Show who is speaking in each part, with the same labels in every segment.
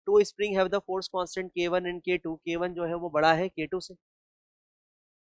Speaker 1: To spring have the force constant K1 and K2, K1 जो है वो बड़ा है K2 से।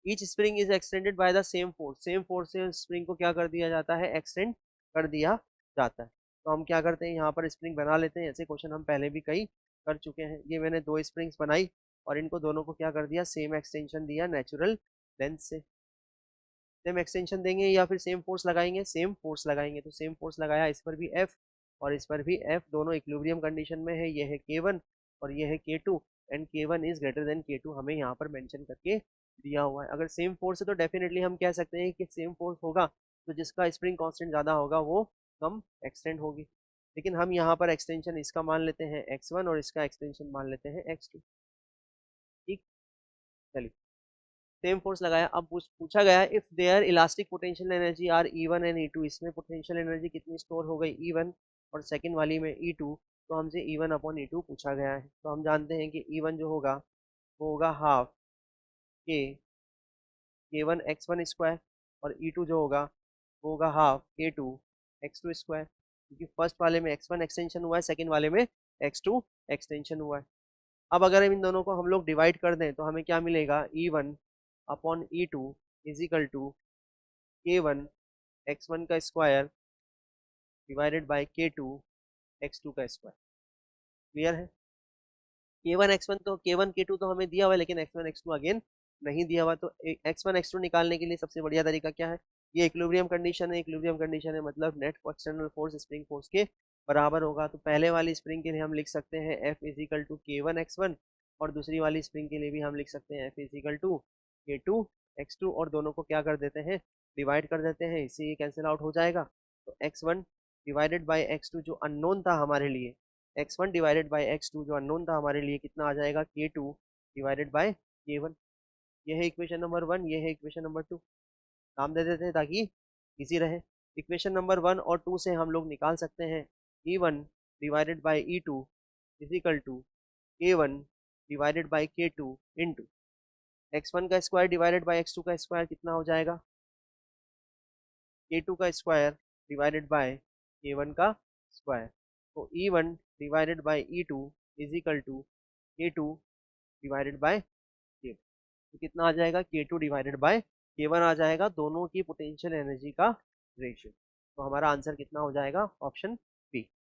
Speaker 1: Each spring is extended by the same force से स्प्रिंग को क्या कर दिया जाता है, एक्सटेंड कर दिया जाता है। तो हम क्या करते हैं, यहाँ पर स्प्रिंग बना लेते हैं। ऐसे क्वेश्चन हम पहले भी कई कर चुके हैं। ये मैंने दो स्प्रिंग्स बनाई और इनको दोनों को क्या कर दिया, सेम एक्सटेंशन दिया नेचुरल लेंथ से। सेम एक्सटेंशन देंगे या फिर सेम फोर्स लगाएंगे, सेम फोर्स लगाएंगे। तो सेम फोर्स लगाया, इस पर भी F और इस पर भी F, दोनों इक्विलिब्रियम कंडीशन में है। ये है K1 और ये है K2 and K1 is greater than K2 हमें यहाँ पर मेंशन करके दिया हुआ है। अगर सेम फोर्स है तो डेफिनेटली हम कह सकते हैं कि सेम फोर्स होगा तो जिसका स्प्रिंग कांस्टेंट ज़्यादा होगा वो कम एक्सटेंड होगी। लेकिन हम यहाँ पर एक्सटेंशन इसका मान लेते हैं x1 और इसका एक्सटेंशन मान लेते हैं x2। ठीक, चलिए सेम फोर्स लगाया। अब पूछा गया है if there elastic potential energy are E1 and E2, इसमें पोटेंशियल एनर्जी कितनी स्टोर हो गई E1 और सेकंड वाली में E2, तो हमसे E1 अपॉन E2 पूछा गया है। तो हम जानते हैं कि E1 जो होगा वो होगा हाफ के K1 x1 स्क्वायर और E2 जो होगा वो होगा हाफ K2 x2 स्क्वायर, क्योंकि फर्स्ट वाले में x1 एक्सटेंशन हुआ है, सेकंड वाले में x2 एक्सटेंशन हुआ है। अब अगर हम इन दोनों को हम लोग डिवाइड कर दें तो हमें क्या मिलेगा, E1 upon E2 is equal to K1 x1 का square divided by K2 x2 का स्क्वायर। क्लियर है। K1 x1 तो K1 K2 तो हमें दिया हुआ है, लेकिन x1 x2 अगेन नहीं दिया हुआ। तो x1 x2 निकालने के लिए सबसे बढ़िया तरीका क्या है, ये इक्विलिब्रियम कंडीशन है। इक्विलिब्रियम कंडीशन है मतलब net external force spring force के बराबर होगा। तो पहले वाली स्प्रिंग के लिए हम लिख सकते हैं F is equal to K1 x1 और दूसरी वाली स्प्रिंग के लिए भी हम लिख सकते हैं F is equal to K2 x2 और दोनों को क्या कर देते हैं, डिवाइड कर देते हैं, इससे ये कैंसिल आउट हो जाएगा। तो x1 डिवाइडेड बाई x2 जो अननोन था हमारे लिए, x1 डिवाइडेड बाई x2 जो अननोन था हमारे लिए, कितना आ जाएगा K2 डिवाइडेड बाई K1। ये है इक्वेशन नंबर 1, ये है इक्वेशन नंबर 2। नाम दे देते हैं ताकि इजी रहे। इक्वेशन नंबर 1 और 2 से हम लोग निकाल सकते हैं E1 divided by E2 is equal to K1 divided by K2 into x1 का स्क्वायर डिवाइडेड बाई x2 का स्क्वायर कितना हो जाएगा, K2 का स्क्वायर डिवाइडेड बाय K1 का स्क्वायर। तो E1 divided by E2 is equal to K2 divided by K2। तो कितना आ जाएगा, K2 डिवाइडेड बाय K1 आ जाएगा, दोनों की पोटेंशियल एनर्जी का रेशियो। तो हमारा आंसर कितना हो जाएगा, ऑप्शन बी।